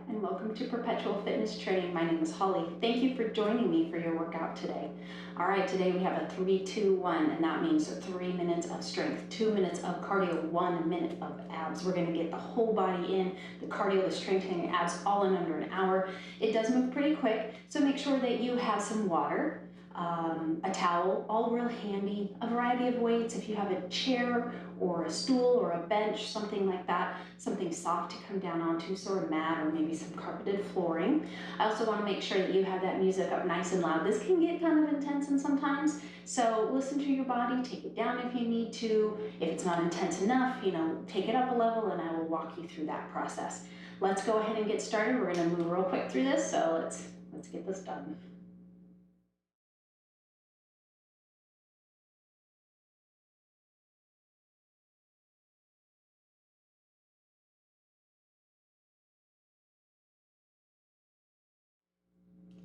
and welcome to Perpetual Fitness Training. My name is Holly. Thank you for joining me for your workout today. All right, today we have a 3, 2, 1, and that means 3 minutes of strength, 2 minutes of cardio, 1 minute of abs. We're gonna get the whole body in, the cardio, the strengthening, the abs, all in under an hour. It does move pretty quick, so make sure that you have some water, a towel, all real handy, a variety of weights. If you have a chair or a stool or a bench, something like that, something soft to come down onto, so a mat or maybe some carpeted flooring. I also want to make sure that you have that music up nice and loud. This can get kind of intense and sometimes, so listen to your body, take it down if you need to. If it's not intense enough, take it up a level and I will walk you through that process. Let's go ahead and get started. We're going to move real quick through this, so let's get this done.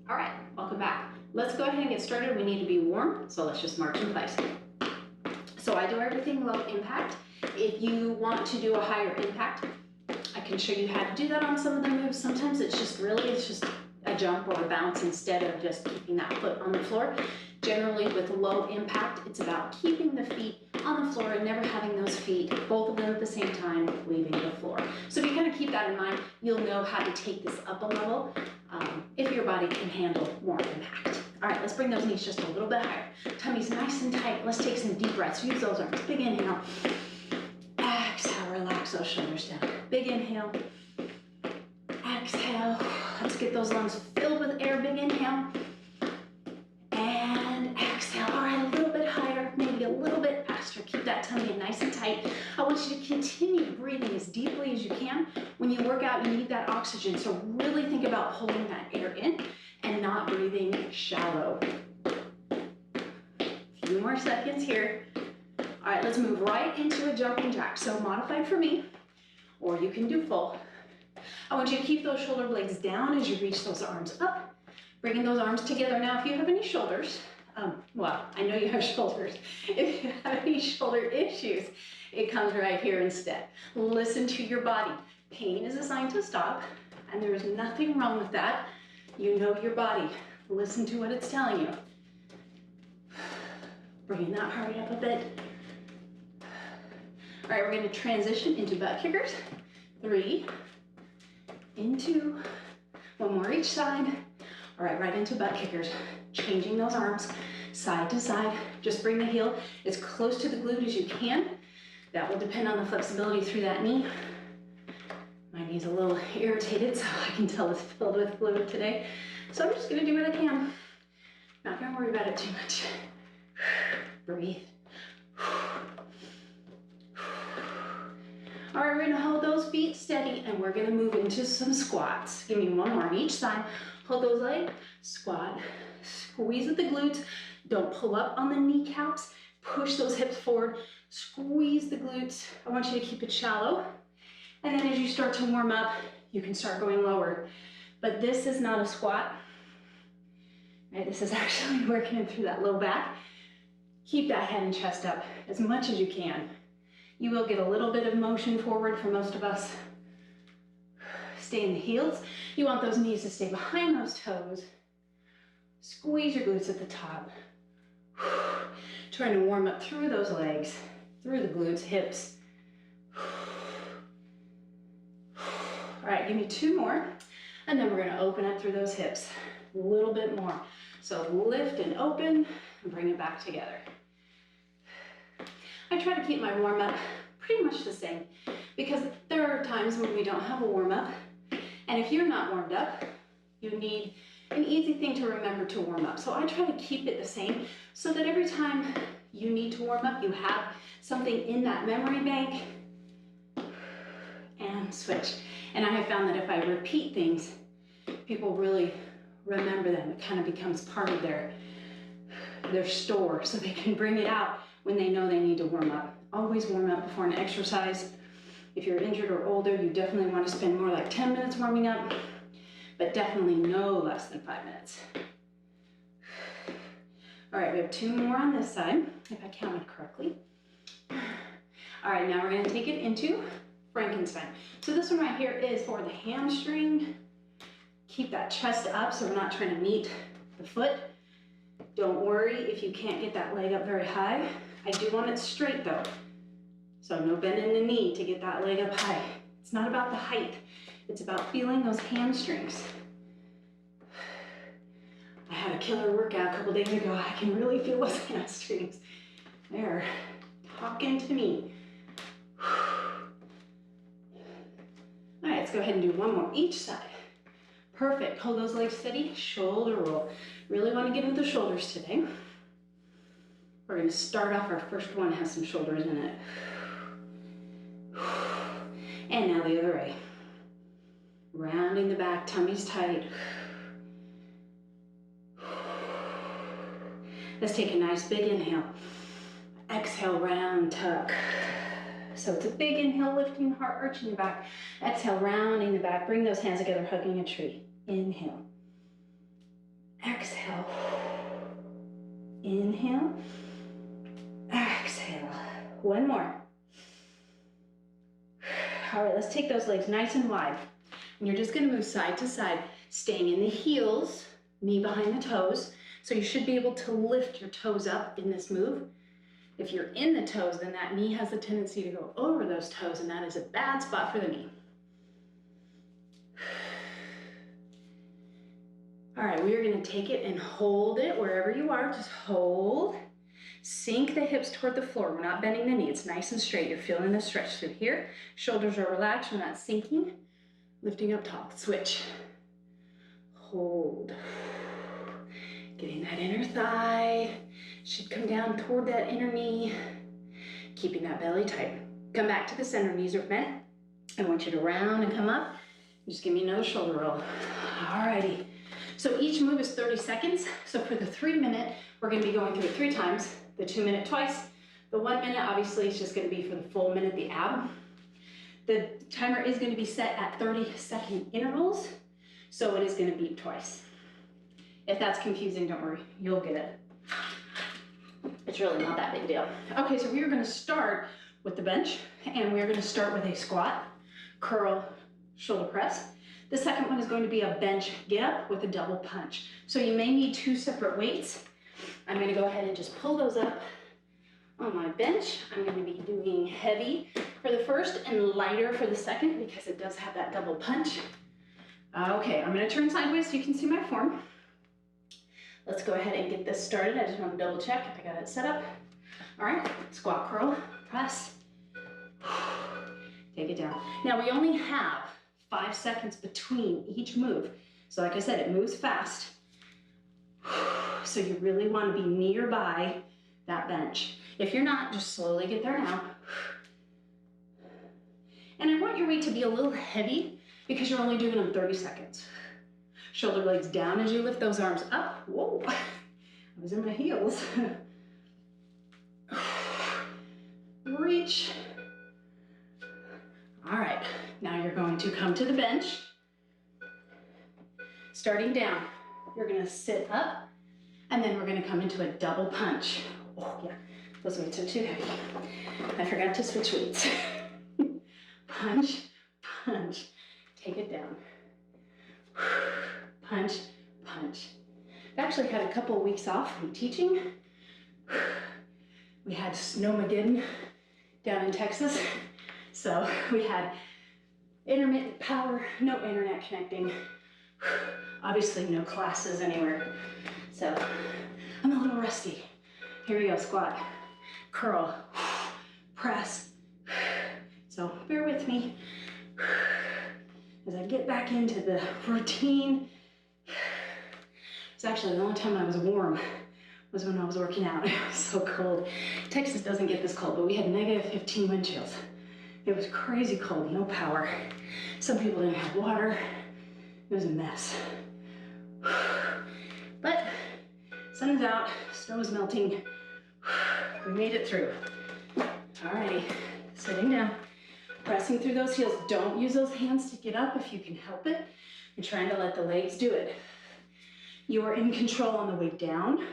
All right, welcome back. Let's go ahead and get started. We need to be warm, so let's just march in place. So I do everything low impact. If you want to do a higher impact, I can show you how to do that on some of the moves. Sometimes it's just a jump or a bounce instead of just keeping that foot on the floor. Generally with low impact, it's about keeping the feet on the floor and never having those feet, both of them at the same time, leaving the floor. So if you kind of keep that in mind, you'll know how to take this up a level if your body can handle more impact. All right, let's bring those knees just a little bit higher. Tummy's nice and tight. Let's take some deep breaths. Use those arms. Big inhale. Exhale, relax those shoulders down. Big inhale. Exhale. Let's get those lungs filled with air. Big inhale. And exhale. All right, a little bit higher, maybe a little bit faster. Keep that tummy in nice and tight. I want you to continue breathing as deeply as you can. When you work out, you need that oxygen, so really think about pulling that air in and not breathing shallow. A few more seconds here. All right, let's move right into a jumping jack. So modified for me, or you can do full. I want you to keep those shoulder blades down as you reach those arms up, bringing those arms together. Now, if you have any shoulders, well, I know you have shoulders. If you have any shoulder issues, it comes right here instead. Listen to your body. Pain is a sign to stop, and there is nothing wrong with that. You know your body. Listen to what it's telling you. Bringing that heart up a bit. All right, we're going to transition into butt kickers. 3, in 2, 1 more each side. All right, right into butt kickers. Changing those arms side to side. Just bring the heel as close to the glute as you can. That will depend on the flexibility through that knee. My knee's a little irritated, so I can tell it's filled with fluid today. So I'm just gonna do what I can. Not gonna worry about it too much. Breathe. All right, we're gonna hold those feet steady and we're gonna move into some squats. Give me 1 more on each side. Hold those legs, squat, squeeze at the glutes. Don't pull up on the kneecaps. Push those hips forward, squeeze the glutes. I want you to keep it shallow. And then as you start to warm up, you can start going lower. But this is not a squat. Right, this is actually working through that low back. Keep that head and chest up as much as you can. You will get a little bit of motion forward for most of us. Stay in the heels. You want those knees to stay behind those toes. Squeeze your glutes at the top. Trying to warm up through those legs, through the glutes, hips. All right, give me 2 more, and then we're gonna open up through those hips a little bit more. So lift and open, and bring it back together. I try to keep my warm up pretty much the same because there are times when we don't have a warm up, and if you're not warmed up, you need an easy thing to remember to warm up. So I try to keep it the same so that every time you need to warm up, you have something in that memory bank and switch. And I have found that if I repeat things, people really remember them. It kind of becomes part of their store so they can bring it out when they know they need to warm up. Always warm up before an exercise. If you're injured or older, you definitely want to spend more like 10 minutes warming up, but definitely no less than 5 minutes. All right, we have 2 more on this side, if I counted correctly. All right, now we're gonna take it into Frankenstein. So this one right here is for the hamstring keep that chest up so we're not trying to meet the foot. Don't worry if you can't get that leg up very high. I do want it straight though. So no bending the knee to get that leg up high. It's not about the height. It's about feeling those hamstrings. I had a killer workout a couple days ago. I can really feel those hamstrings. They're talking to me. All right, let's go ahead and do one more each side. Perfect. Hold those legs steady. Shoulder roll. Really want to get into the shoulders today. We're going to start off, our first one has some shoulders in it. And now the other way. Rounding the back, tummy's tight. Let's take a nice big inhale. Exhale, round, tuck. So it's a big inhale, lifting the heart, arching the back. Exhale, rounding the back. Bring those hands together, hugging a tree. Inhale. Exhale. Inhale. Exhale. One more. All right, let's take those legs nice and wide. And you're just going to move side to side, staying in the heels, knee behind the toes. So you should be able to lift your toes up in this move. If you're in the toes, then that knee has a tendency to go over those toes, and that is a bad spot for the knee. All right, we are going to take it and hold it wherever you are. Just hold. Sink the hips toward the floor. We're not bending the knee. It's nice and straight. You're feeling the stretch through here. Shoulders are relaxed. We're not sinking. Lifting up top. Switch. Hold. Getting that inner thigh. Should come down toward that inner knee. Keeping that belly tight. Come back to the center. Knees are bent. I want you to round and come up. Just give me another shoulder roll. All righty. So each move is 30 seconds. So for the 3 minute, we're going to be going through it 3 times. The 2 minute twice. The 1 minute obviously is just going to be for the full minute, the ab. The timer is going to be set at 30-second intervals. So it is going to beep twice. If that's confusing, don't worry, you'll get it. It's really not that big a deal. Okay, so we are going to start with the bench, and we are going to start with a squat, curl, shoulder press. The second one is going to be a bench get up with a double punch. So you may need 2 separate weights. I'm going to go ahead and just pull those up on my bench. I'm going to be doing heavy for the first and lighter for the second because it does have that double punch. Okay, I'm going to turn sideways so you can see my form. Let's go ahead and get this started. I just want to double check if I got it set up. All right, squat, curl, press. Take it down. Now we only have 5 seconds between each move. So like I said, it moves fast. So you really want to be nearby that bench. If you're not, just slowly get there now. And I want your weight to be a little heavy because you're only doing them 30 seconds. Shoulder blades down as you lift those arms up. Whoa, I was in my heels. Reach. All right, now you're going to come to the bench. Starting down, you're gonna sit up, and then we're gonna come into a double punch. Oh yeah, those weights are too heavy. I forgot to switch weights. Punch, punch, take it down. Punch, punch. I've actually had a couple of weeks off from teaching. We had Snowmageddon down in Texas. So we had intermittent power, no internet connecting, obviously no classes anywhere. So I'm a little rusty. Here we go, squat, curl, press. So bear with me as I get back into the routine. It's actually the only time I was warm was when I was working out. It was so cold. Texas doesn't get this cold, but we had -15 wind chills. It was crazy cold, no power. Some people didn't have water. It was a mess. But sun is out, snow is melting. We made it through. Alrighty, sitting down, pressing through those heels. Don't use those hands to get up if you can help it. You're trying to let the legs do it. You are in control on the way down.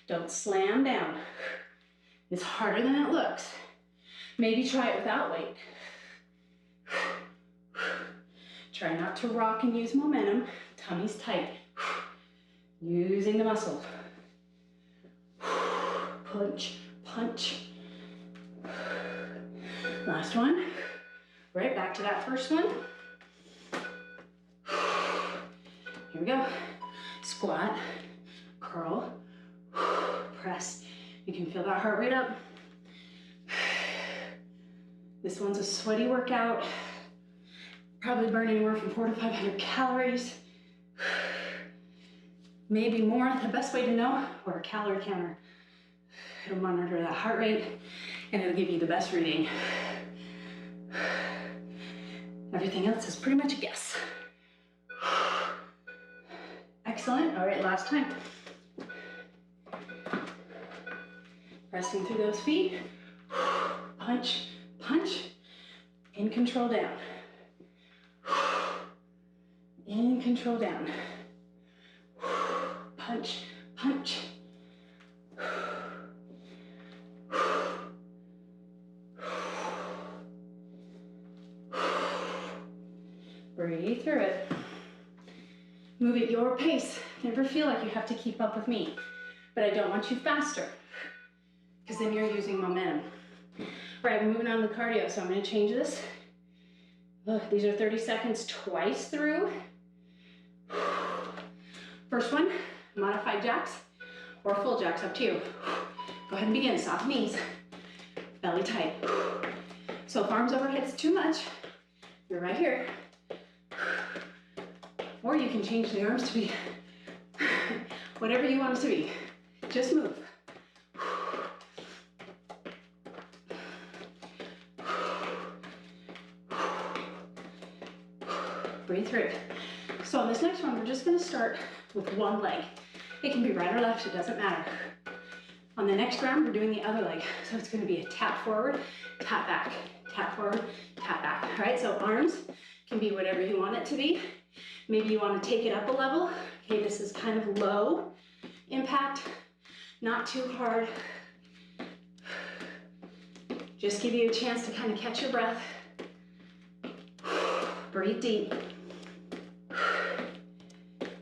Don't slam down. It's harder than it looks. Maybe try it without weight. Try not to rock and use momentum. Tummy's tight. Using the muscle. Punch, punch. Last one. Right back to that first one. Here we go. Squat, curl, press. You can feel that heart rate up. This one's a sweaty workout. Probably burn anywhere from 400 to 500 calories. Maybe more. The best way to know, or a calorie counter. It'll monitor that heart rate and it'll give you the best reading. Everything else is pretty much a guess. Excellent. All right, last time. Pressing through those feet. Punch, punch. In control down. In control down. Punch, punch. Breathe through it. Move at your pace. Never feel like you have to keep up with me, but I don't want you faster because then you're using momentum. All right, we're moving on to the cardio, so I'm going to change this. These are 30 seconds twice through. First one, modified jacks or full jacks, up to you. Go ahead and begin. Soft knees, belly tight. So if arms over hips too much, you're right here. Or you can change the arms to be whatever you want it to be. Just move. Breathe through it. So on this next one, we're just going to start with one leg. It can be right or left, it doesn't matter. On the next round, we're doing the other leg. So it's going to be a tap forward, tap back, tap forward, tap back. All right, so arms can be whatever you want it to be. Maybe you want to take it up a level. Okay, this is kind of low impact, not too hard. Just give you a chance to kind of catch your breath. Breathe deep.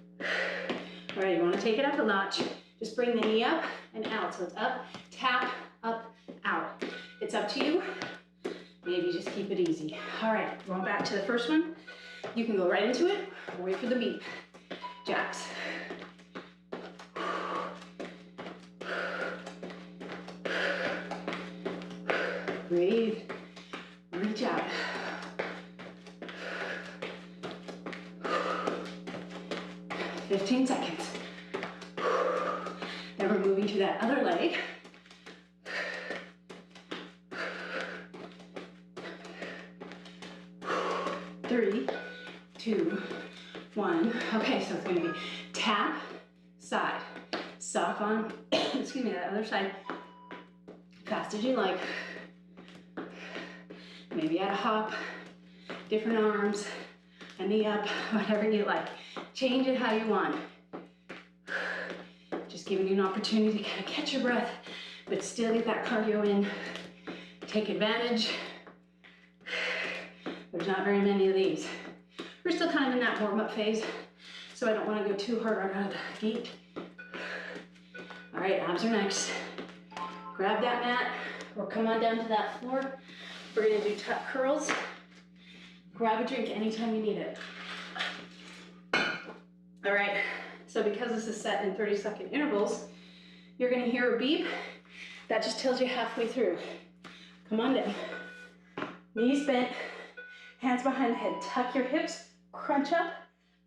All right, you want to take it up a notch. Just bring the knee up and out. So it's up, tap, up, out. It's up to you. Maybe just keep it easy. All right, going back to the first one. You can go right into it or wait for the beat. Jacks. Breathe. Reach out. Fifteen seconds. Then we're moving to that other leg. 3, 2, 1. Okay, so it's going to be tap, side, soft on, excuse me, that other side, fast as you like. Maybe add a hop, different arms, a knee up, whatever you like. Change it how you want. Just giving you an opportunity to kind of catch your breath, but still get that cardio in. Take advantage. There's not very many of these. We're still kind of in that warm-up phase, so I don't want to go too hard out of the gate. All right, abs are next. Grab that mat or come on down to that floor. We're going to do tuck curls. Grab a drink anytime you need it. All right, so because this is set in 30-second intervals, you're going to hear a beep. That just tells you halfway through. Come on down. Knees bent. Hands behind the head, tuck your hips, crunch up,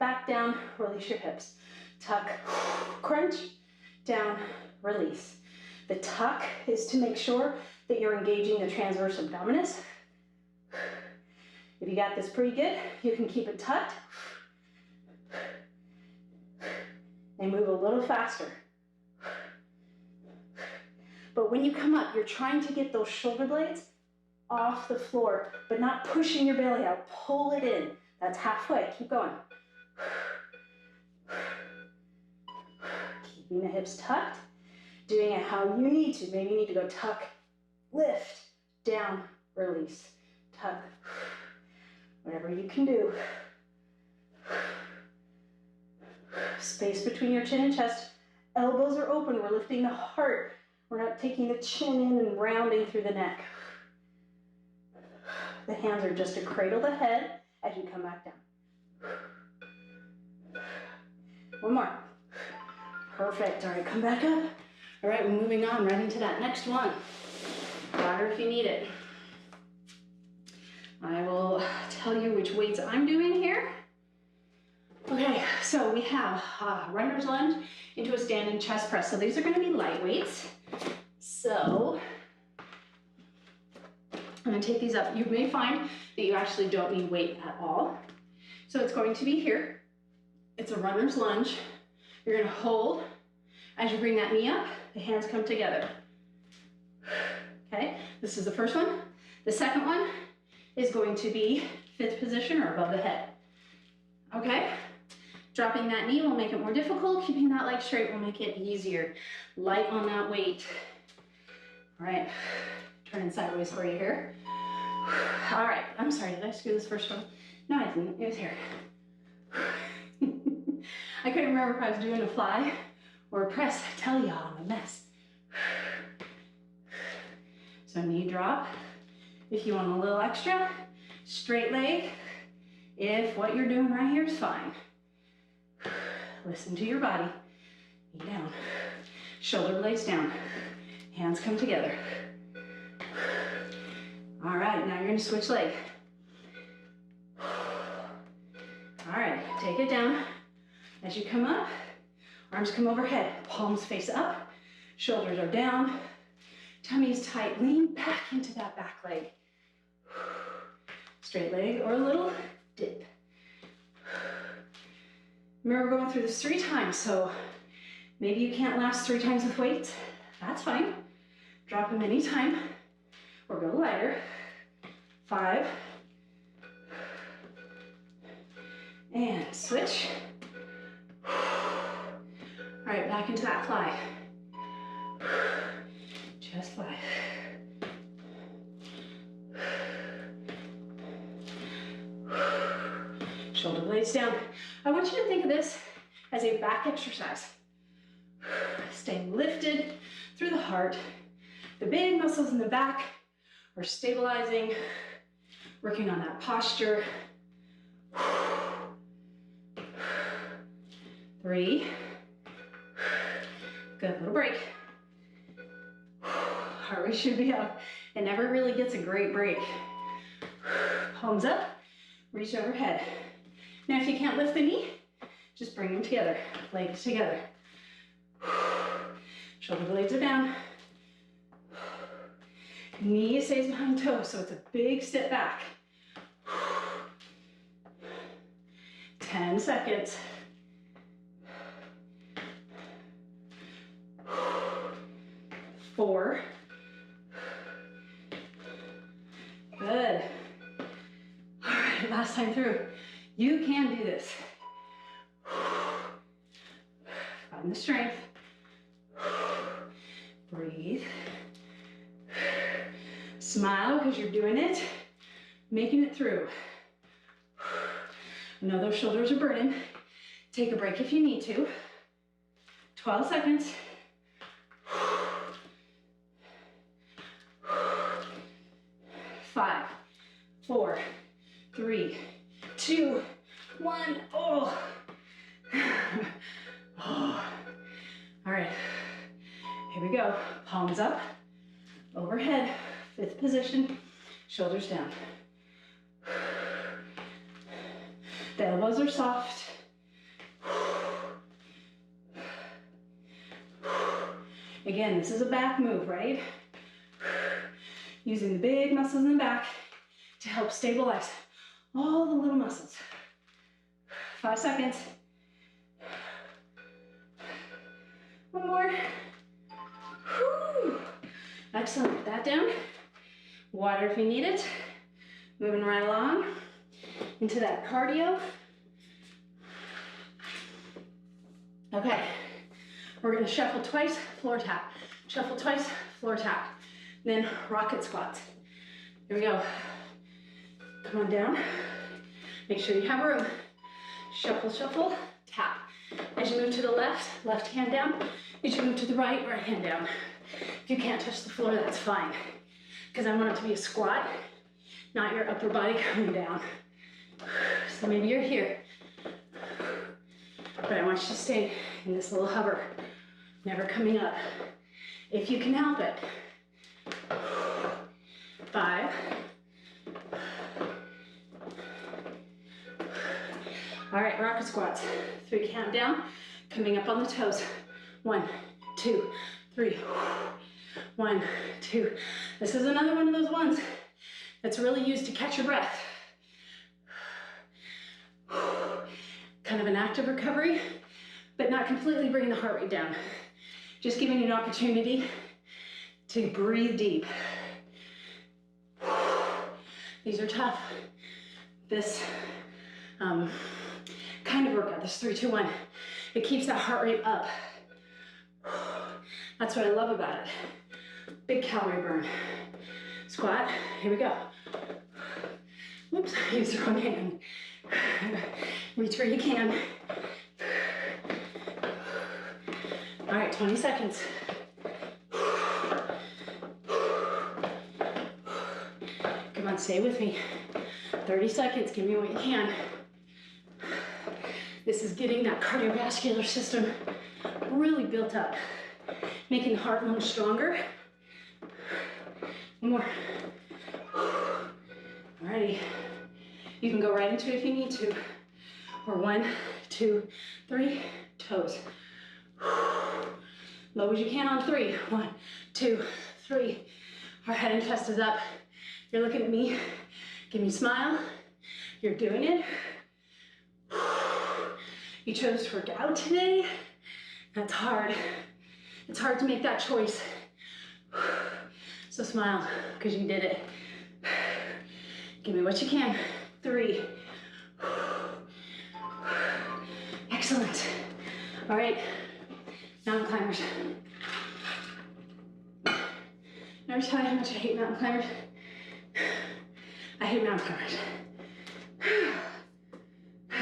back down, release your hips. Tuck, crunch, down, release. The tuck is to make sure that you're engaging the transverse abdominis. If you got this pretty good, you can keep it tucked and move a little faster. But when you come up, you're trying to get those shoulder blades off the floor, but not pushing your belly out. Pull it in. That's halfway. Keep going. Keeping the hips tucked. Doing it how you need to. Maybe you need to go tuck, lift, down, release. Tuck. Whatever you can do. Space between your chin and chest. Elbows are open. We're lifting the heart. We're not taking the chin in and rounding through the neck. The hands are just to cradle the head as you come back down. One more. Perfect. All right, come back up. All right, we're moving on right into that next one. Water if you need it. I will tell you which weights I'm doing here. Okay, so we have runner's lunge into a standing chest press. So these are going to be light weights. So I'm going to take these up. You may find that you actually don't need weight at all. So it's going to be here. It's a runner's lunge. You're going to hold. As you bring that knee up, the hands come together. Okay, this is the first one. The second one is going to be fifth position or above the head. Okay, dropping that knee will make it more difficult. Keeping that leg straight will make it easier. Light on that weight. All right, turning sideways for you here. All right, I'm sorry, did I screw this first one? No, I didn't, it was here. I couldn't remember if I was doing a fly or a press. I tell y'all, I'm a mess. So knee drop. If you want a little extra, straight leg. If what you're doing right here is fine. Listen to your body. Knee down. Shoulder blades down. Hands come together. All right, now you're gonna switch leg. All right, take it down. As you come up, arms come overhead, palms face up, shoulders are down, tummy is tight, lean back into that back leg. Straight leg or a little dip. Remember, we're going through this 3 times, so maybe you can't last 3 times with weights. That's fine. Drop them anytime or go lighter. 5. And switch. All right, back into that fly. Just fly. Shoulder blades down. I want you to think of this as a back exercise. Staying lifted through the heart. The big muscles in the back are stabilizing, working on that posture. 3. Good, little break. Heart rate should be up. It never really gets a great break. Palms up, reach overhead. Now if you can't lift the knee, just bring them together, legs together. Shoulder blades are down. Knee stays behind toe, so it's a big step back. 10 seconds. 4. Good. All right, last time through. You can do this. Find the strength. Breathe. Smile because you're doing it. Making it through. I know those shoulders are burning. Take a break if you need to. 12 seconds. 5, 4, 3, 2, 1. Oh. Oh. All right. Here we go. Palms up, overhead, 5th position, shoulders down. The elbows are soft. Again, this is a back move, right? Using the big muscles in the back to help stabilize all the little muscles. 5 seconds. 1 more. Whew. Excellent. Put that down. Water if you need it. Moving right along into that cardio. Okay. We're going to shuffle twice, floor tap. Shuffle twice, floor tap. Then rocket squats. Here we go. Come on down. Make sure you have room. Shuffle, shuffle, tap. As you move to the left, left hand down. As you move to the right, right hand down. If you can't touch the floor, that's fine. Because I want it to be a squat, not your upper body coming down. So maybe you're here, but I want you to stay in this little hover, never coming up, if you can help it. 5. All right, rocket squats. 3 count down, coming up on the toes. 1, 2, 3. 1, 2. This is another one of those ones that's really used to catch your breath. Kind of an active recovery, but not completely bringing the heart rate down. Just giving you an opportunity to breathe deep. These are tough. This kind of workout, this 3, 2, 1, it keeps that heart rate up. That's what I love about it. Big calorie burn. Squat, here we go. Whoops, I used the wrong hand. Reach where you can. All right, 20 seconds. Come on, stay with me. 30 seconds, give me what you can. This is getting that cardiovascular system really built up, making the heart lunge stronger. One more. Alrighty. You can go right into it if you need to. Or 1, 2, 3, toes. Low as you can on 3. 1, 2, 3. Our head and chest is up. You're looking at me. Give me a smile. You're doing it. You chose to work out today. That's hard. It's hard to make that choice. So smile, because you did it. Give me what you can. 3. Excellent. All right, mountain climbers. Never tell you how much I hate mountain climbers. I hate mountain climbers.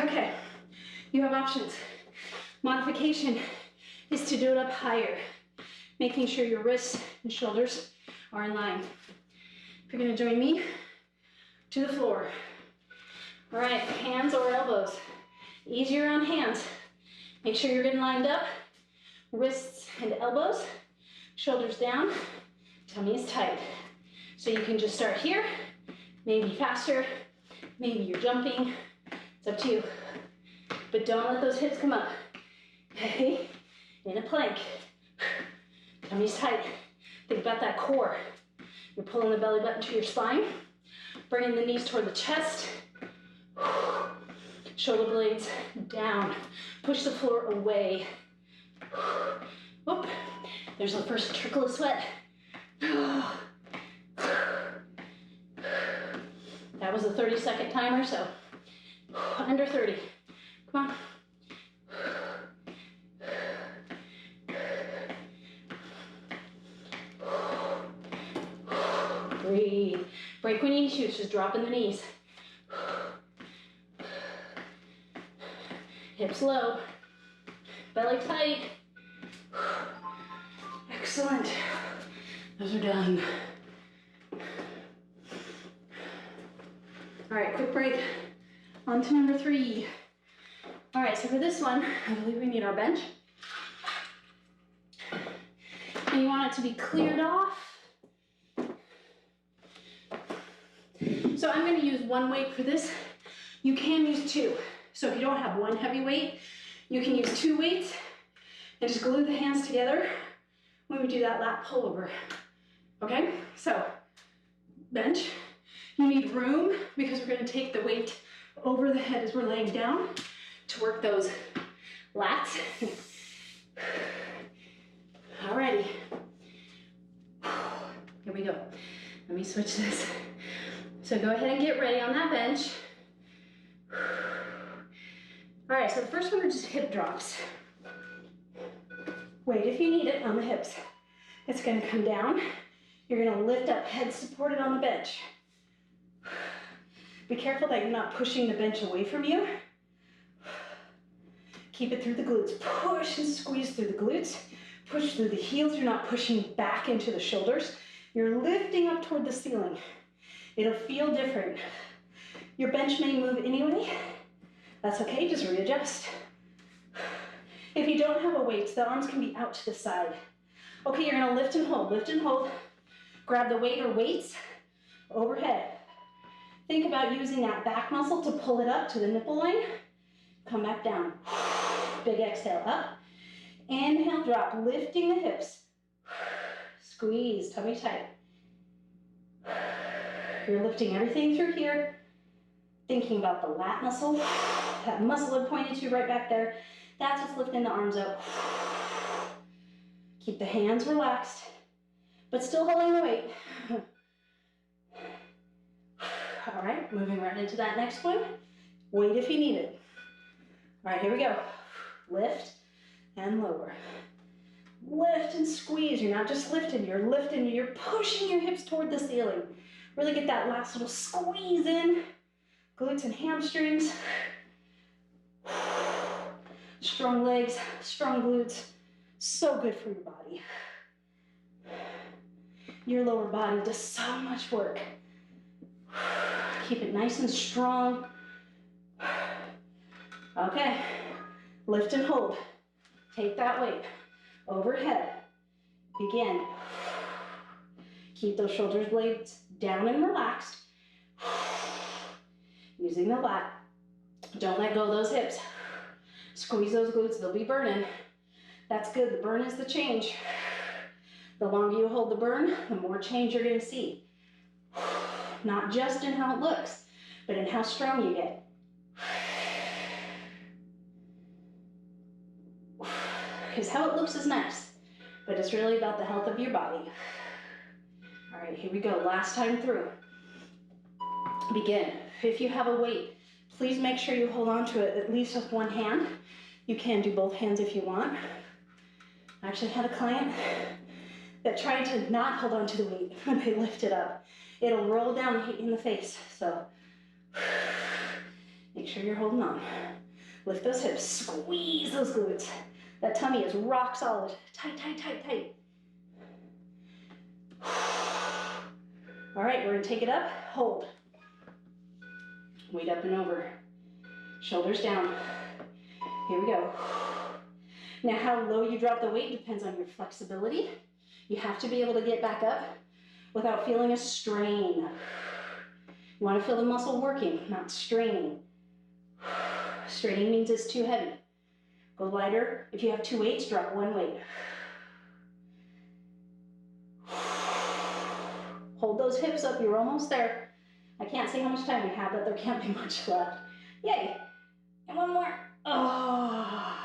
Okay, you have options. Modification is to do it up higher, making sure your wrists and shoulders are in line. If you're gonna join me, to the floor. All right, hands or elbows. Easier on hands. Make sure you're getting lined up. Wrists and elbows, shoulders down, tummy is tight. So you can just start here, maybe faster, maybe you're jumping. It's up to you. But don't let those hips come up. Okay, in a plank. Tummy's tight. Think about that core. You're pulling the belly button to your spine, bringing the knees toward the chest. Shoulder blades down. Push the floor away. Whoop. There's the first trickle of sweat. That was a 30-second timer, so under 30. Come on. Breathe. Break when you need to, just dropping the knees. Hips low, belly tight. Excellent. Those are done. All right, quick break. On to number 3. All right, so for this one, I believe we need our bench. And you want it to be cleared off. So I'm going to use 1 weight for this. You can use 2. So if you don't have 1 heavy weight, you can use 2 weights and just glue the hands together when we do that lat pullover. Okay, so bench. You need room because we're going to take the weight over the head as we're laying down to work those lats. Alrighty. Here we go. Let me switch this. So go ahead and get ready on that bench. All right, so the first one are just hip drops. Weight if you need it on the hips. It's gonna come down. You're gonna lift up, head supported on the bench. Be careful that you're not pushing the bench away from you. Keep it through the glutes. Push and squeeze through the glutes. Push through the heels. You're not pushing back into the shoulders. You're lifting up toward the ceiling. It'll feel different. Your bench may move anyway. That's okay, just readjust. If you don't have a weight, the arms can be out to the side. Okay, you're gonna lift and hold, lift and hold. Grab the weight or weights overhead. Think about using that back muscle to pull it up to the nipple line. Come back down. Big exhale, up. Inhale, drop, lifting the hips. Squeeze, tummy tight. You're lifting everything through here. Thinking about the lat muscle. That muscle I pointed to right back there. That's what's lifting the arms up. Keep the hands relaxed, but still holding the weight. All right, moving right into that next one. Weight if you need it. All right, here we go. Lift and lower. Lift and squeeze. You're not just lifting, you're lifting, you're pushing your hips toward the ceiling. Really get that last little squeeze in. Glutes and hamstrings. Strong legs, strong glutes. So good for your body. Your lower body does so much work. Keep it nice and strong. Okay, lift and hold. Take that weight overhead. Begin. Keep those shoulder blades down and relaxed. Using the lat. Don't let go of those hips. Squeeze those glutes, they'll be burning. That's good, the burn is the change. The longer you hold the burn, the more change you're gonna see. Not just in how it looks, but in how strong you get. Because how it looks is nice, but it's really about the health of your body. All right, here we go, last time through. Begin. If you have a weight, please make sure you hold on to it at least with one hand. You can do both hands if you want. I actually had a client that tried to not hold on to the weight when they lift it up. It'll roll down and hit you in the face, so make sure you're holding on. Lift those hips, squeeze those glutes. That tummy is rock solid. Tight, tight, tight, tight. All right, we're gonna take it up, hold. Weight up and over. Shoulders down. Here we go. Now how low you drop the weight depends on your flexibility. You have to be able to get back up without feeling a strain. You want to feel the muscle working, not straining. Straining means it's too heavy. Go lighter. If you have two weights, drop one weight. Hold those hips up, you're almost there. I can't say how much time we have, but there can't be much left. Yay. And one more. Oh.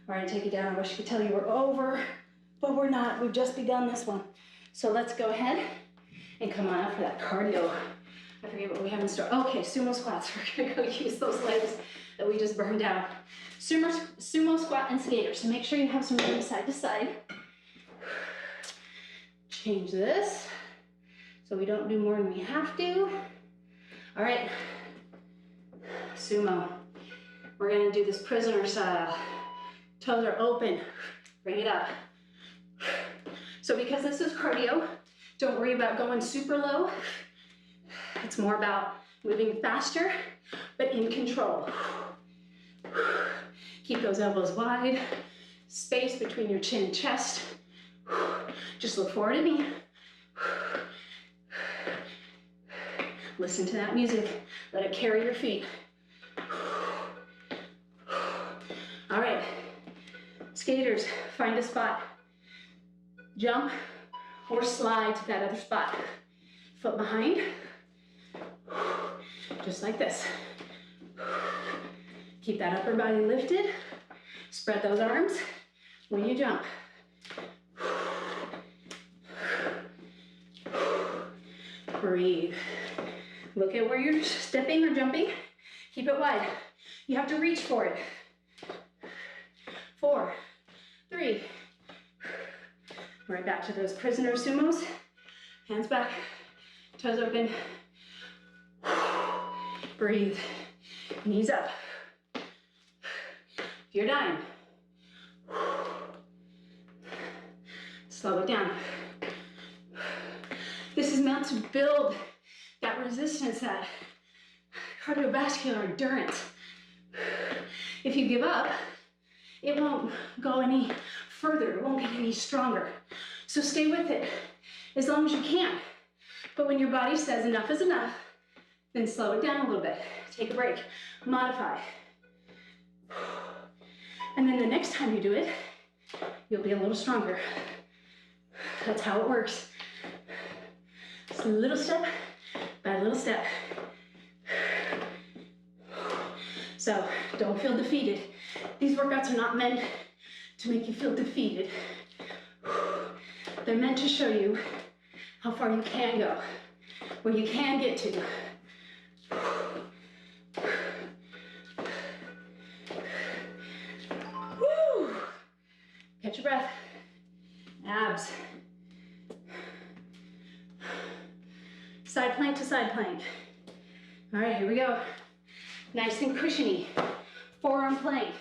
All right, take it down. I wish I could tell you we're over, but we're not. We've just begun this one. So let's go ahead and come on up for that cardio. I forget what we have in store. Okay, sumo squats. We're gonna go use those legs that we just burned out. Sumo squat and skaters. So make sure you have some room side to side. Change this so we don't do more than we have to. All right, sumo. We're gonna do this prisoner style. Toes are open, bring it up. So because this is cardio, don't worry about going super low. It's more about moving faster, but in control. Keep those elbows wide, space between your chin and chest. Just look forward to me. Listen to that music, let it carry your feet. All right, skaters, find a spot. Jump or slide to that other spot. Foot behind, just like this. Keep that upper body lifted. Spread those arms when you jump. Breathe. Look at where you're stepping or jumping. Keep it wide. You have to reach for it. 4, 3. Right back to those prisoner sumos. Hands back, toes open. Breathe. Knees up. If You're dying. Slow it down. This is meant to build that resistance, that cardiovascular endurance. If you give up, it won't go any further. It won't get any stronger. So stay with it as long as you can. But when your body says enough is enough, then slow it down a little bit. Take a break, modify. And then the next time you do it, you'll be a little stronger. That's how it works. Just a little step by little step. So don't feel defeated. These workouts are not meant to make you feel defeated. They're meant to show you how far you can go, where you can get to. Woo! Catch your breath. Abs. Side plank to side plank. All right, here we go. Nice and cushiony. Forearm plank.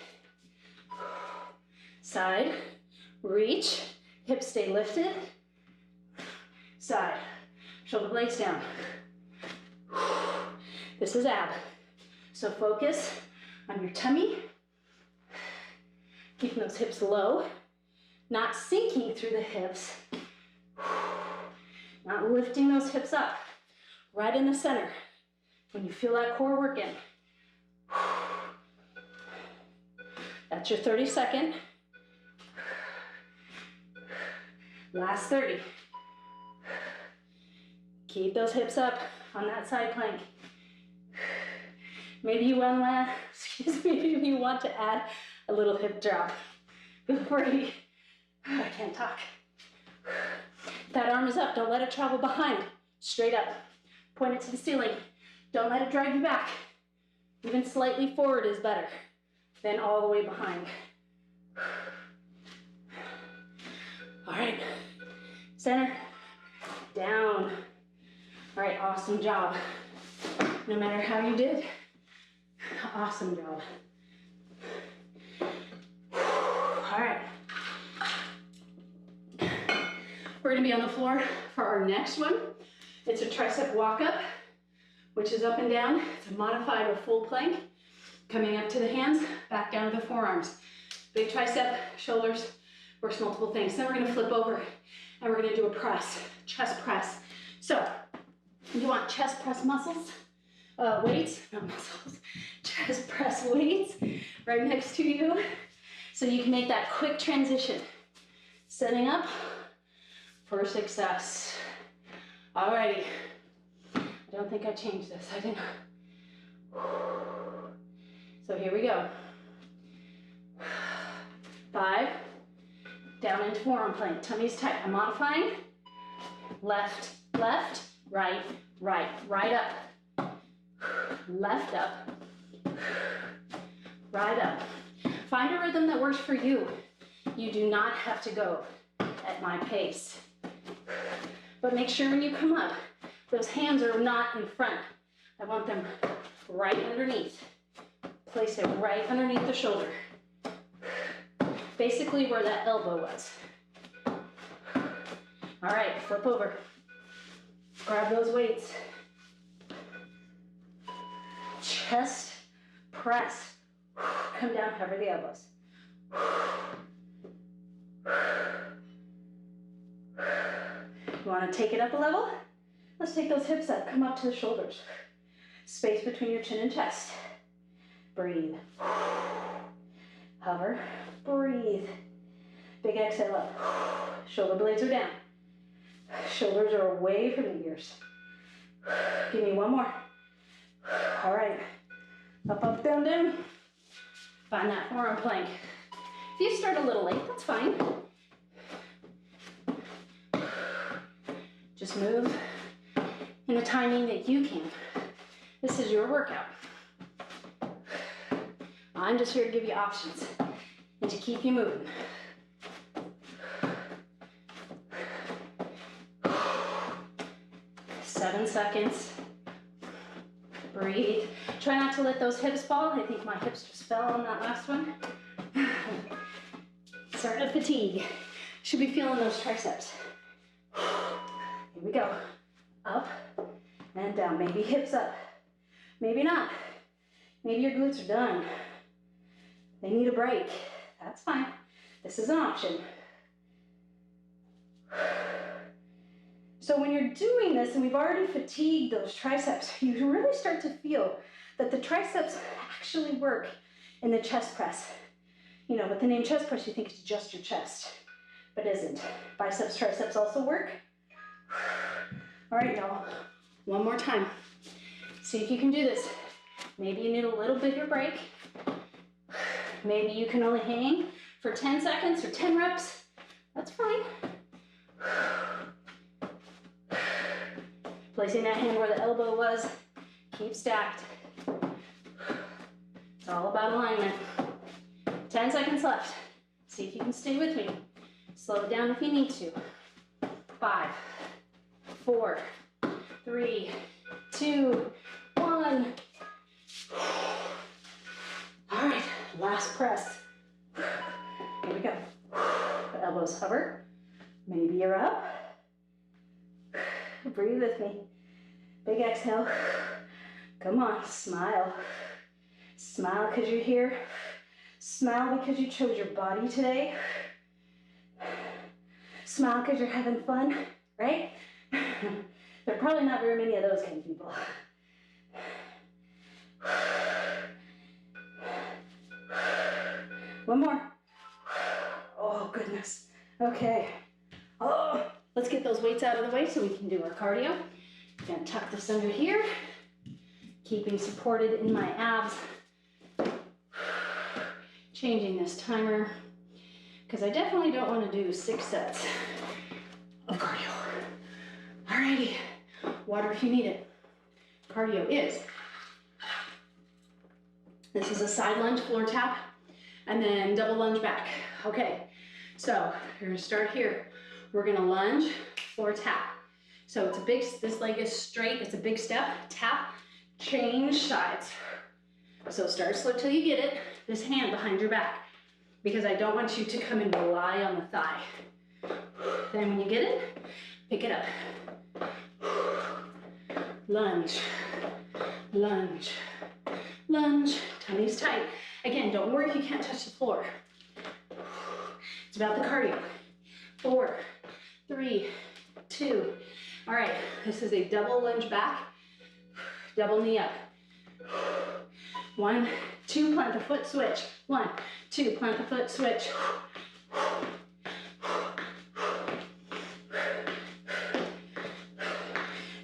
Side, reach, hips stay lifted. Side, shoulder blades down. This is ab. So focus on your tummy. Keeping those hips low, not sinking through the hips. Not lifting those hips up. Right in the center. When you feel that core working. That's your 30-second. Last 30. Keep those hips up on that side plank. Maybe you want to add a little hip drop before you, I can't talk. That arm is up, don't let it travel behind. Straight up, point it to the ceiling. Don't let it drag you back. Even slightly forward is better than all the way behind. All right, center, down. All right, awesome job. No matter how you did, awesome job. All right. We're gonna be on the floor for our next one. It's a tricep walk-up, which is up and down. It's a modified or full plank. Coming up to the hands, back down to the forearms. Big tricep, shoulders, works multiple things. Then we're gonna flip over and we're gonna do a press, chest press. So, you want chest press muscles, weights, not muscles, chest press weights right next to you. So you can make that quick transition. Setting up for success. Alrighty. I don't think I changed this, I didn't. So here we go. 5, down into forearm plank, tummy's tight. I'm modifying. Left, left, right, right, right up. Left up, right up. Find a rhythm that works for you. You do not have to go at my pace. But make sure when you come up, those hands are not in front. I want them right underneath. Place it right underneath the shoulder. Basically where that elbow was. All right, flip over. Grab those weights. Chest press. Come down, cover the elbows. You want to take it up a level? Let's take those hips up, come up to the shoulders. Space between your chin and chest. Breathe. Hover, breathe. Big exhale up. Shoulder blades are down. Shoulders are away from the ears. Give me one more. All right. Up, up, down, down. Find that forearm plank. If you start a little late, that's fine. Just move in the timing that you can. This is your workout. I'm just here to give you options and to keep you moving. Seven seconds. Breathe. Try not to let those hips fall. I think my hips just fell on that last one. Starting to fatigue. Should be feeling those triceps. Here we go. Up and down. Maybe hips up. Maybe not. Maybe your glutes are done. They need a break. That's fine. This is an option. So when you're doing this, and we've already fatigued those triceps, you really start to feel that the triceps actually work in the chest press. You know, with the name chest press, you think it's just your chest, but it isn't. Biceps, triceps also work. All right, y'all. One more time. See if you can do this. Maybe you need a little bigger break. Maybe you can only hang for 10 seconds or 10 reps. That's fine. Placing that hand where the elbow was. Keep stacked. It's all about alignment. 10 seconds left. See if you can stay with me. Slow it down if you need to. 5, 4, 3, 2, 1. All right, last press. Here we go. The elbows hover. Maybe you're up. Breathe with me. Big exhale. Come on, smile. Smile because you're here. Smile because you chose your body today. Smile because you're having fun, right? There are probably not very many of those kind of people. One more. Oh, goodness. Okay. Oh, let's get those weights out of the way so we can do our cardio. I'm gonna tuck this under here, keeping supported in my abs. Changing this timer, because I definitely don't want to do 6 sets of cardio. Alrighty, water if you need it. Cardio is, this is a side lunge floor tap, and then double lunge back. Okay, so we're gonna start here. We're gonna lunge, floor tap. So it's a big, this leg is straight, it's a big step, tap, change sides. So start slow till you get it. This hand behind your back, because I don't want you to come and rely on the thigh. Then when you get it, pick it up. Lunge, lunge, lunge, tummy's tight. Again, don't worry if you can't touch the floor. It's about the cardio. 4, 3, 2. All right, this is a double lunge back, double knee up. 1, 2, plant the foot, switch. 1, 2, plant the foot, switch.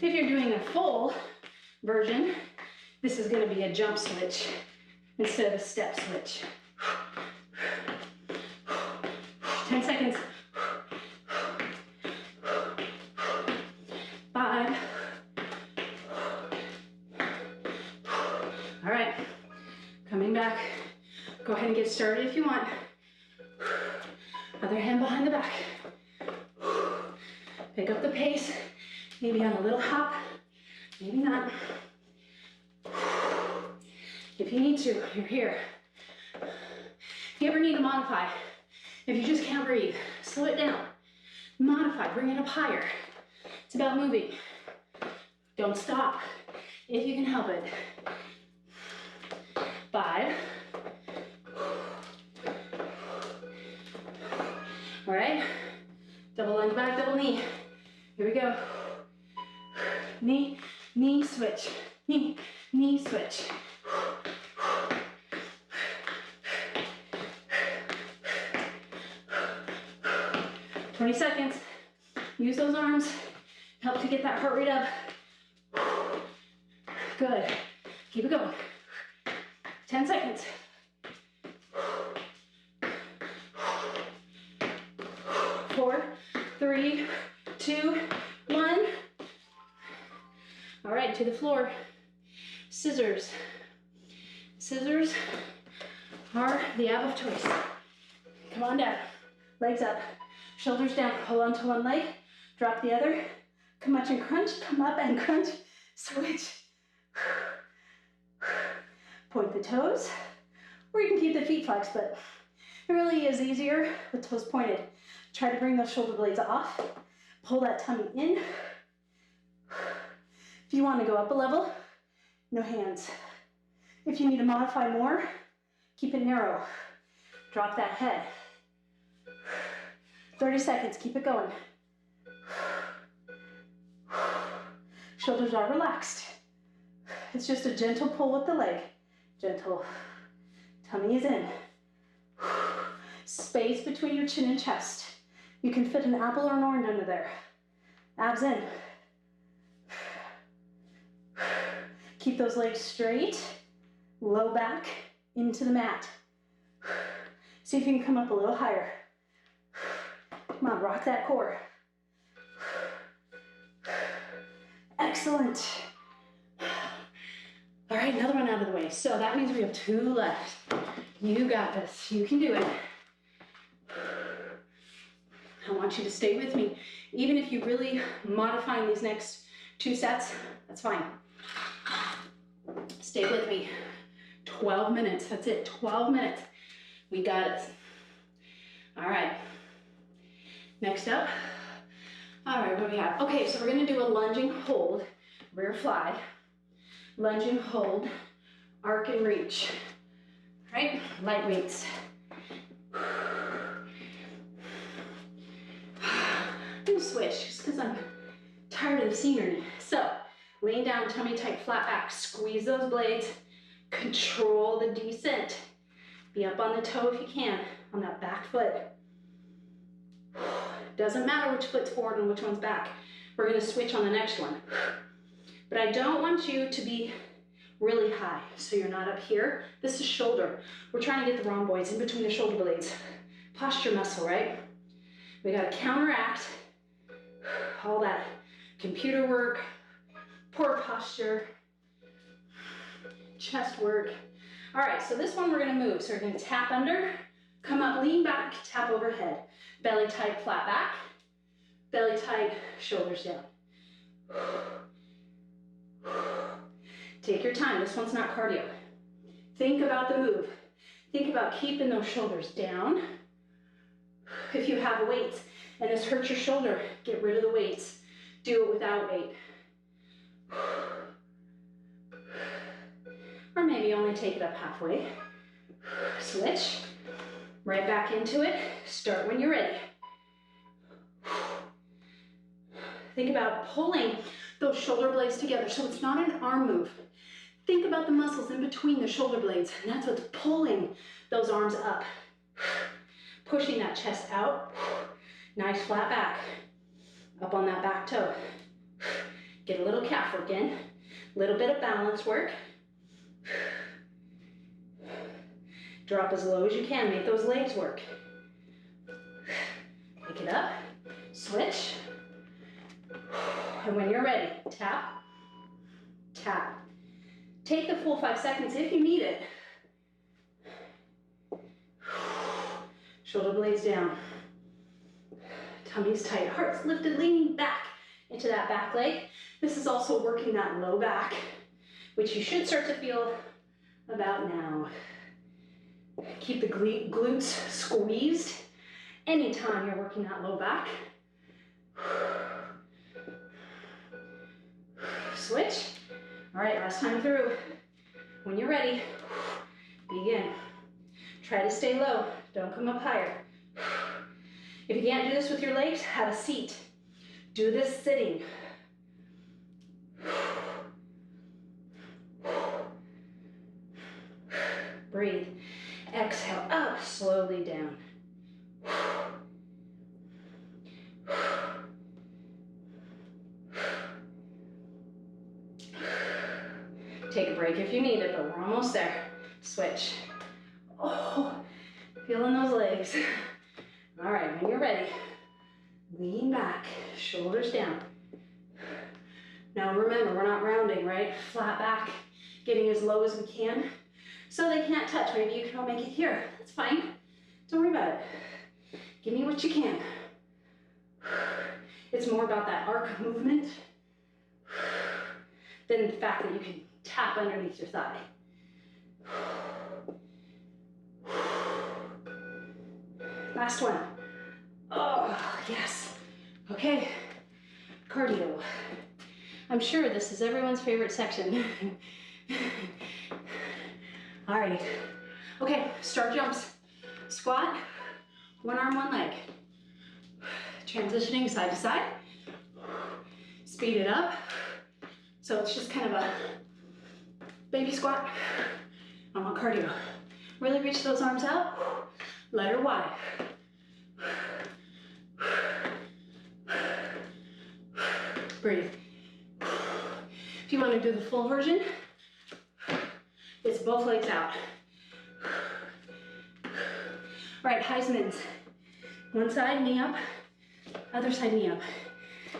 If you're doing a full version, this is going to be a jump switch instead of a step switch. 10 seconds. 5. All right. Coming back. Go ahead and get started if you want. Other hand behind the back. Pick up the pace. Maybe on a little hop. Maybe not. If you need to, you're here. If you ever need to modify, if you just can't breathe, slow it down. Modify, bring it up higher. It's about moving. Don't stop if you can help it. 5. All right, double lunge back, double knee. Here we go. Knee, knee switch, knee, knee switch. 20 seconds. Use those arms. Help to get that heart rate up. Good. Keep it going. 10 seconds. 4, 3, 2, 1. All right, to the floor. Scissors. Scissors are the ab of choice. Come on down. Legs up. Shoulders down. Hold on to one leg. Drop the other. Come up and crunch. Come up and crunch. Switch. Point the toes. Or you can keep the feet flexed, but It really is easier with toes pointed. Try to bring those shoulder blades off. Pull that tummy in. If you want to go up a level, no hands. If you need to modify more, keep it narrow. Drop that head. 30 seconds, keep it going. Shoulders are relaxed. It's just a gentle pull with the leg. Gentle. Tummy is in. Space between your chin and chest. You can fit an apple or an orange under there. Abs in. Keep those legs straight. Low back into the mat. See if you can come up a little higher. Come on, rock that core. Excellent. All right, another one out of the way. So that means we have 2 left. You got this. You can do it. I want you to stay with me. Even if you're really modifying these next 2 sets, that's fine. Stay with me. 12 minutes. That's it. 12 minutes. We got it. All right. Next up. All right, what do we have? Okay, so we're going to do a lunging hold, rear fly, lunging hold, arc and reach. All right, light weights. I'm going to switch just because I'm tired of the scenery. So, lean down, tummy tight, flat back, squeeze those blades, control the descent. Be up on the toe if you can, on that back foot. Doesn't matter which foot's forward and which one's back. We're going to switch on the next one. But I don't want you to be really high, so you're not up here. This is shoulder. We're trying to get the rhomboids in between the shoulder blades. Posture muscle, right? We got to counteract all that computer work, poor posture, chest work. All right, so this one we're going to move. So we're going to tap under, come up, lean back, tap overhead. Belly tight, flat back. Belly tight, shoulders down. Take your time. This one's not cardio. Think about the move. Think about keeping those shoulders down. If you have weights and this hurts your shoulder, get rid of the weights. Do it without weight. Or maybe only take it up halfway. Switch. Right back into it. Start when you're ready. Think about pulling those shoulder blades together so it's not an arm move. Think about the muscles in between the shoulder blades, and that's what's pulling those arms up. Pushing that chest out. Nice flat back. Up on that back toe. Get a little calf work in. A little bit of balance work. Drop as low as you can. Make those legs work. Pick it up. Switch. And when you're ready, tap, tap. Take the full 5 seconds if you need it. Shoulder blades down. Tummy's tight. Heart's lifted, leaning back into that back leg. This is also working that low back, which you should start to feel about now. Keep the glutes squeezed anytime you're working that low back. Switch. All right, last time through. When you're ready, begin. Try to stay low. Don't come up higher. If you can't do this with your legs, have a seat. Do this sitting. Breathe. Exhale up, slowly down. Take a break if you need it, but we're almost there. Switch. Oh, feeling those legs. All right, when you're ready, lean back, shoulders down. Now remember, we're not rounding, right? Flat back, getting as low as we can. So they can't touch. Maybe you can all make it here. That's fine. Don't worry about it. Give me what you can. It's more about that arc movement than the fact that you can tap underneath your thigh. Last one. Oh, yes. Okay, cardio. I'm sure this is everyone's favorite section. All right. Okay, start jumps. Squat, one arm, one leg. Transitioning side to side. Speed it up. So it's just kind of a baby squat. I want cardio. Really reach those arms out. Let her wide. Breathe. If you want to do the full version, it's both legs out. All right, Heisman's. One side, knee up. Other side, knee up.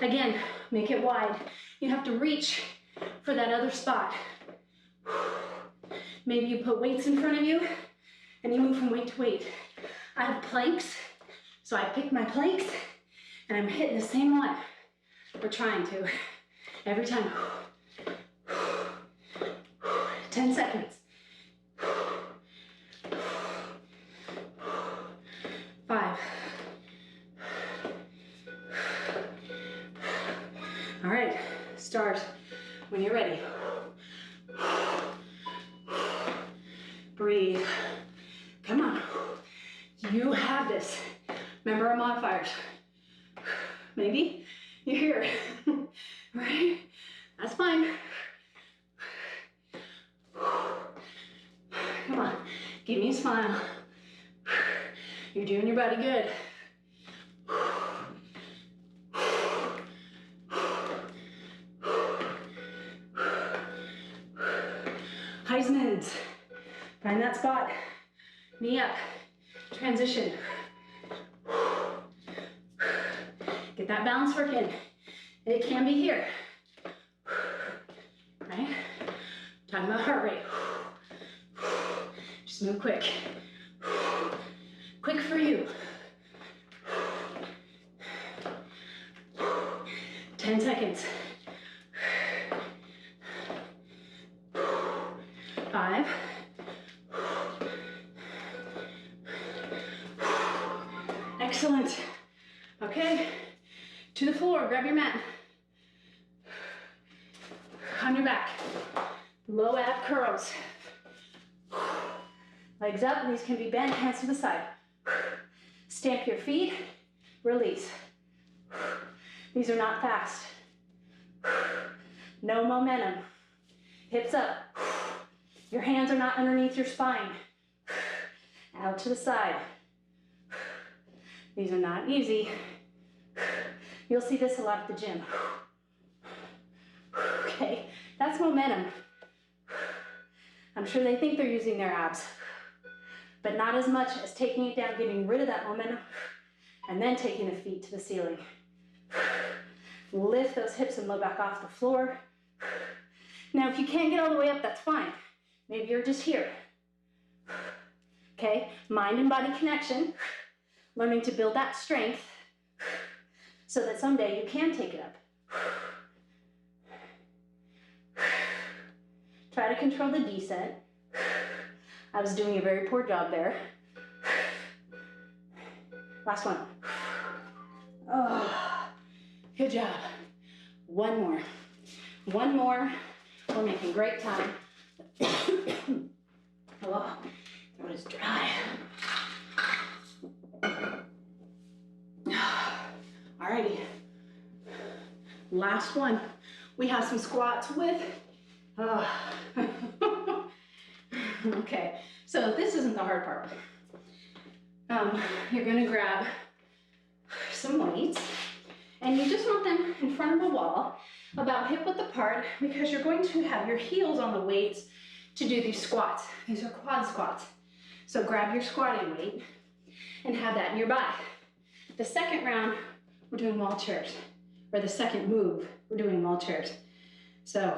Again, make it wide. You have to reach for that other spot. Maybe you put weights in front of you and you move from weight to weight. I have planks, so I pick my planks and I'm hitting the same one. We're trying to. Every time. 10 seconds. 5. All right, start when you're ready. Breathe. Come on. You have this. Remember our modifiers. Maybe you're here. Right? That's fine. Come on. Give me a smile. You're doing your body good. Heisman's. Find that spot. Knee up. Transition. Get that balance work in. It can be here. Right? Talking about heart rate. Just move quick. Quick for you. 10 seconds. 5. Excellent. Okay, to the floor, grab your mat. On your back. Low ab curls. Legs up, knees can be bent, hands to the side. Stamp your feet, release. These are not fast. No momentum. Hips up. Your hands are not underneath your spine. Out to the side. These are not easy. You'll see this a lot at the gym. Okay, that's momentum. I'm sure they think they're using their abs, but not as much as taking it down, getting rid of that momentum, and then taking the feet to the ceiling. Lift those hips and low back off the floor. Now, if you can't get all the way up, that's fine. Maybe you're just here. Okay, mind and body connection, learning to build that strength so that someday you can take it up. Try to control the descent. I was doing a very poor job there. Last one. Oh, good job. One more. One more. We're making great time. Oh, throat is dry. Alrighty. Last one. We have some squats with. Okay, so this isn't the hard part. You're gonna grab some weights and you just want them in front of a wall about hip width apart because you're going to have your heels on the weights to do these squats. These are quad squats. So grab your squatting weight and have that nearby. The second round, we're doing wall chairs, or the second move, we're doing wall chairs. So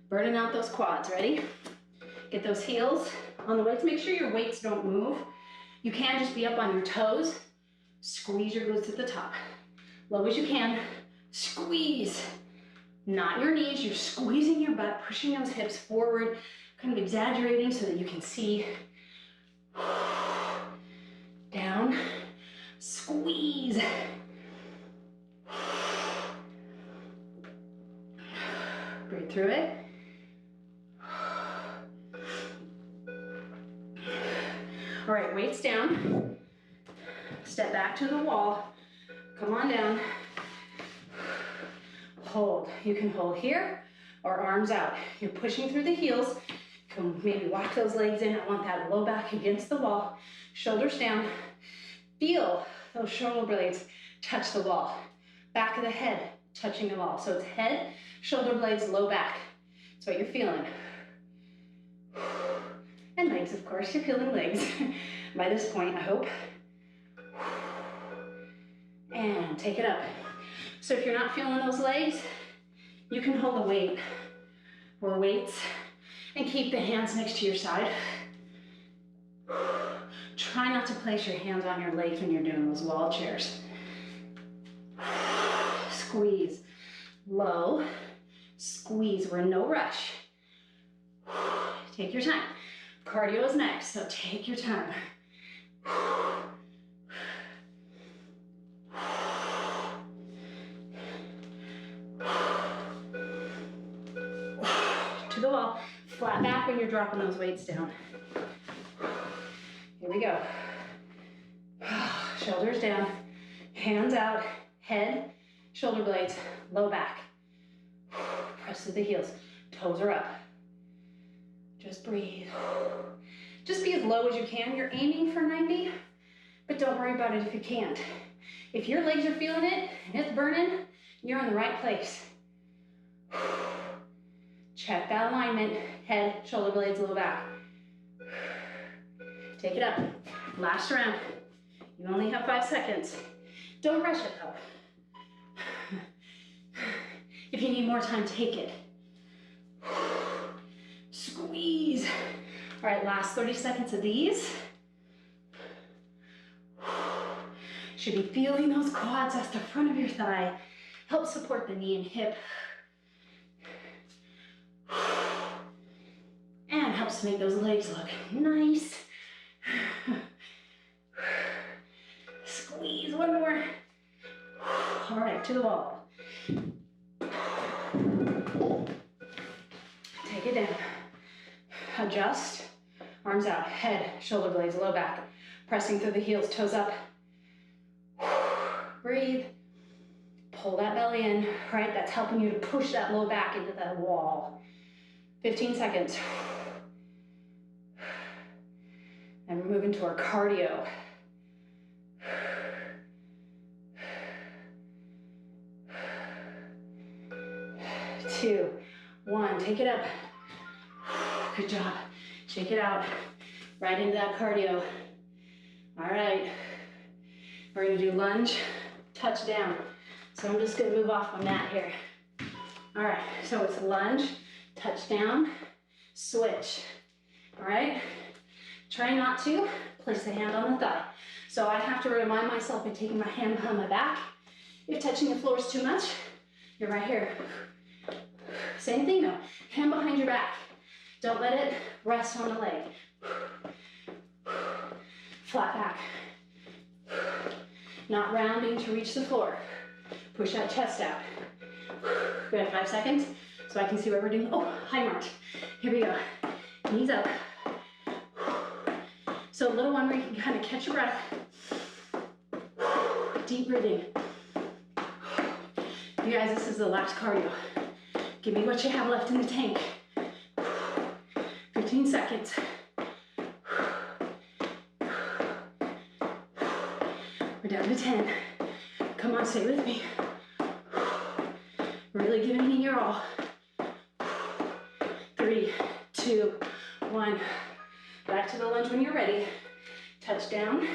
burning out those quads, ready? Get those heels on the weights. Make sure your weights don't move. You can just be up on your toes. Squeeze your glutes at the top. Low as you can. Squeeze. Not your knees. You're squeezing your butt, pushing those hips forward, kind of exaggerating so that you can see. Down. Squeeze. Breathe through it. All right, weights down. Step back to the wall. Come on down. Hold. You can hold here or arms out. You're pushing through the heels. Come maybe walk those legs in. I want that low back against the wall. Shoulders down. Feel those shoulder blades touch the wall. Back of the head touching the wall. So it's head, shoulder blades, low back. That's what you're feeling. And legs, of course. You're feeling legs by this point, I hope. And take it up. So if you're not feeling those legs, you can hold a weight or weights and keep the hands next to your side. Try not to place your hands on your legs when you're doing those wall chairs. Squeeze. Low. Squeeze. We're in no rush. Take your time. Cardio is next, so take your time. To the wall. Flat back when you're dropping those weights down. Here we go. Shoulders down, hands out, head, shoulder blades, low back. Press to the heels, toes are up. Just breathe. Just be as low as you can. You're aiming for 90, but don't worry about it if you can't. If your legs are feeling it and it's burning, you're in the right place. Check that alignment, head, shoulder blades, low back. Take it up. Last round. You only have 5 seconds. Don't rush it though. If you need more time, take it. Squeeze. All right, last 30 seconds of these. Should be feeling those quads. That's the front of your thigh. Help support the knee and hip. And helps to make those legs look nice. Squeeze, one more. All right, to the wall. Take it down. Adjust. Arms out, head, shoulder blades, low back. Pressing through the heels, toes up. Breathe. Pull that belly in, right? That's helping you to push that low back into that wall. 15 seconds. And we're moving to our cardio. 2, 1, take it up. Good job. Shake it out. Right into that cardio. All right. We're gonna do lunge, touchdown. So I'm just gonna move off my mat here. All right, so it's lunge, touchdown, switch. All right? Try not to place the hand on the thigh. So I have to remind myself by taking my hand behind my back. If touching the floor is too much, you're right here. Same thing though, hand behind your back. Don't let it rest on the leg. Flat back. Not rounding to reach the floor. Push that chest out. Good, 5 seconds, so I can see what we're doing. Oh, high march. Here we go. Knees up. So a little one where you can kind of catch your breath. Deep breathing. You guys, this is the last cardio. Give me what you have left in the tank. 15 seconds. We're down to 10. Come on, stay with me. Really giving me your all. 3, 2, 1. Back to the lunge when you're ready. Touchdown,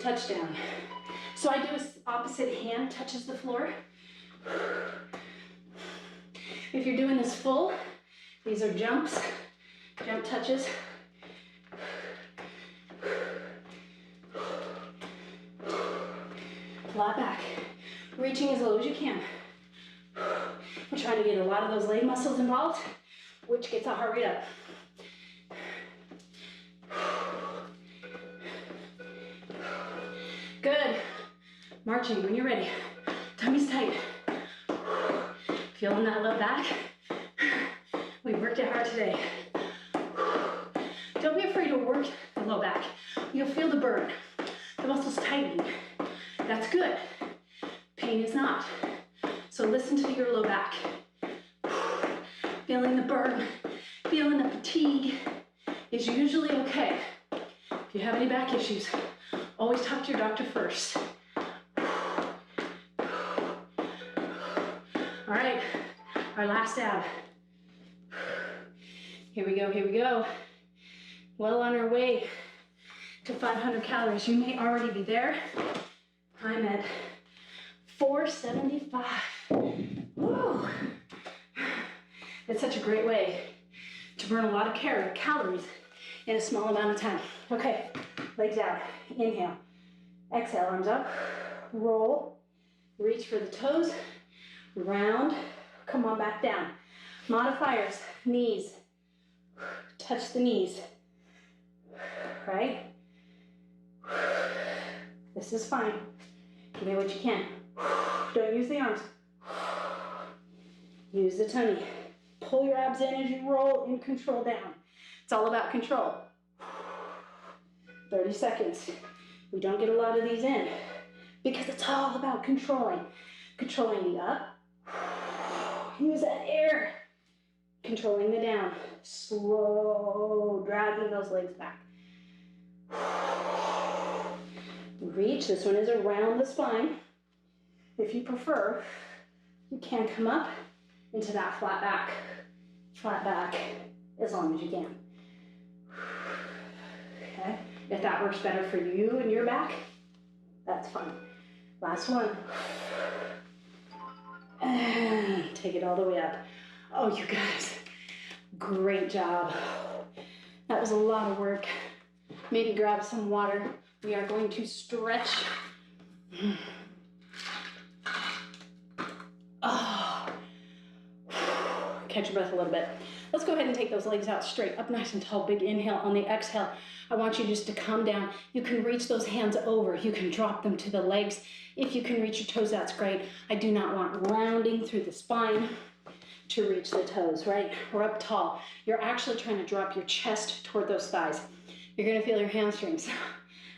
touchdown. So I do a opposite hand touches the floor. If you're doing this full, these are jumps, jump touches. Flat back, reaching as low as you can. We're trying to get a lot of those leg muscles involved, which gets the heart rate up. Good. Marching when you're ready. Tummy's tight. Feeling that low back? We worked it hard today. Don't be afraid to work the low back. You'll feel the burn. The muscles tightening. That's good. Pain is not. So listen to your low back. Feeling the burn, feeling the fatigue is usually okay. If you have any back issues, always talk to your doctor first. All right, our last ab. Here we go, here we go. Well on our way to 500 calories. You may already be there. I'm at 475. Woo! It's such a great way to burn a lot of calories in a small amount of time. Okay, legs out. Inhale. Exhale, arms up. Roll. Reach for the toes. Round. Come on back down. Modifiers. Knees. Touch the knees. Right? This is fine. Give me what you can. Don't use the arms. Use the tummy. Pull your abs in as you roll and control down. It's all about control. 30 seconds. We don't get a lot of these in because it's all about controlling. Controlling the up. Use that air. Controlling the down. Slow, dragging those legs back. Reach. This one is around the spine. If you prefer, you can come up into that flat back as long as you can. Okay, if that works better for you and your back, that's fine. Last one. And take it all the way up. Oh, you guys, great job. That was a lot of work. Maybe grab some water. We are going to stretch. Oh. Catch your breath a little bit. Let's go ahead and take those legs out straight, up nice and tall. Big inhale. On the exhale, I want you just to come down. You can reach those hands over. You can drop them to the legs. If you can reach your toes, that's great. I do not want rounding through the spine to reach the toes, right? We're up tall. You're actually trying to drop your chest toward those thighs. You're gonna feel your hamstrings.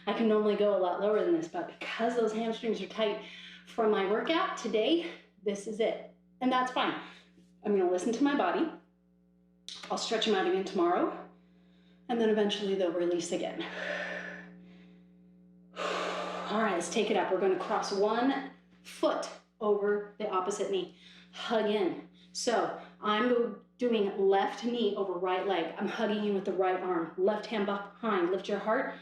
I can normally go a lot lower than this, but because those hamstrings are tight from my workout today, this is it. And that's fine. I'm gonna listen to my body. I'll stretch them out again tomorrow, and then eventually they'll release again. All right, let's take it up. We're gonna cross one foot over the opposite knee. Hug in. So I'm doing left knee over right leg. I'm hugging in with the right arm. Left hand behind. Lift your heart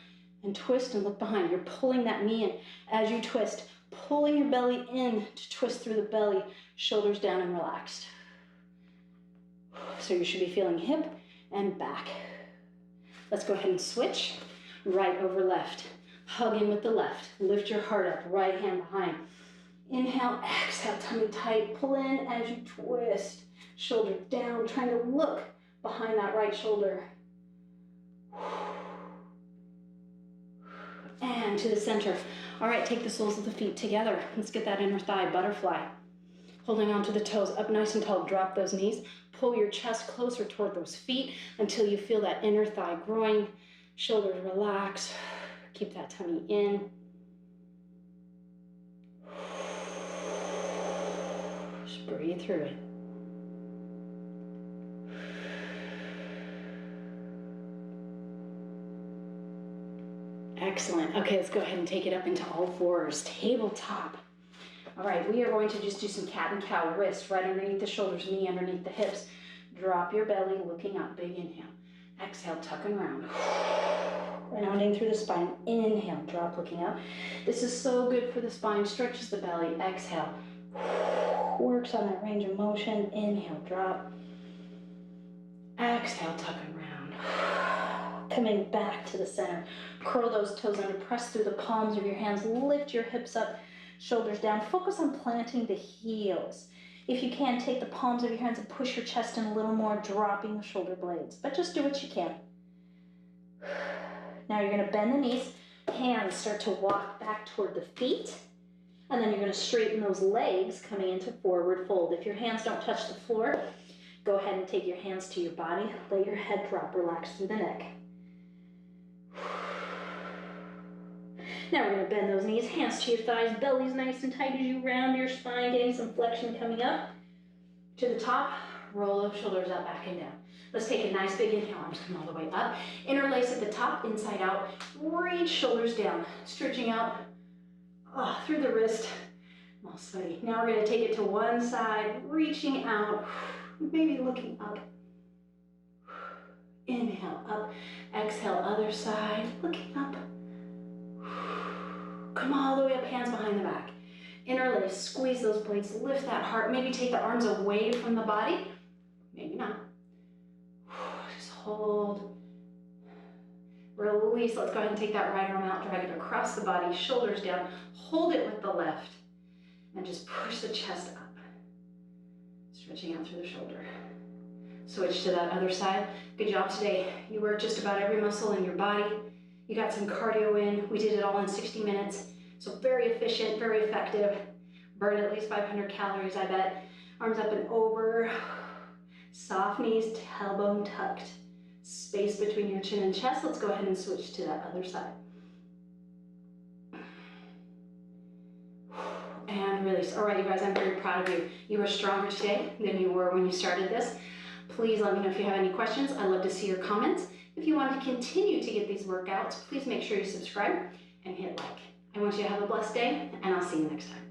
and twist and look behind. You're pulling that knee in as you twist, pulling your belly in to twist through the belly, shoulders down and relaxed. So you should be feeling hip and back. Let's go ahead and switch. Right over left. Hug in with the left. Lift your heart up. Right hand behind. Inhale, exhale, tummy tight. Pull in as you twist. Shoulder down, trying to look behind that right shoulder. And to the center. All right, take the soles of the feet together. Let's get that inner thigh butterfly. Holding on to the toes, up nice and tall. Drop those knees. Pull your chest closer toward those feet until you feel that inner thigh growing. Shoulders relax. Keep that tummy in. Just breathe through it. Excellent. Okay, let's go ahead and take it up into all fours. Tabletop. All right, we are going to just do some cat and cow. Wrist right underneath the shoulders, knee underneath the hips. Drop your belly, looking up. Big inhale. Exhale, tuck and round. Rounding through the spine. Inhale, drop, looking up. This is so good for the spine. Stretches the belly. Exhale. Works on that range of motion. Inhale, drop. Exhale, tuck and round. Coming back to the center. Curl those toes under. Press through the palms of your hands. Lift your hips up. Shoulders down. Focus on planting the heels. If you can, take the palms of your hands and push your chest in a little more, dropping the shoulder blades. But just do what you can. Now you're going to bend the knees. Hands start to walk back toward the feet. And then you're going to straighten those legs coming into forward fold. If your hands don't touch the floor, go ahead and take your hands to your body. Let your head drop, relax through the neck. Now we're going to bend those knees, hands to your thighs, belly's nice and tight as you round your spine, getting some flexion coming up. To the top, roll those shoulders up, back and down. Let's take a nice big inhale, arms come all the way up. Interlace at the top, inside out, reach shoulders down, stretching out through the wrist. I'm all sweaty. Now we're going to take it to one side, reaching out, maybe looking up. Inhale, up. Exhale, other side, looking up. Come all the way up, hands behind the back. Interlace, squeeze those blades, lift that heart. Maybe take the arms away from the body. Maybe not. Just hold. Release. Let's go ahead and take that right arm out, drag it across the body, shoulders down. Hold it with the left. And just push the chest up. Stretching out through the shoulder. Switch to that other side. Good job today. You worked just about every muscle in your body. You got some cardio in. We did it all in 60 minutes. So very efficient, very effective. Burned at least 500 calories, I bet. Arms up and over. Soft knees, tailbone tucked. Space between your chin and chest. Let's go ahead and switch to that other side. And release. All right, you guys, I'm very proud of you. You are stronger today than you were when you started this. Please let me know if you have any questions. I'd love to see your comments. If you want to continue to get these workouts, please make sure you subscribe and hit like. I want you to have a blessed day, and I'll see you next time.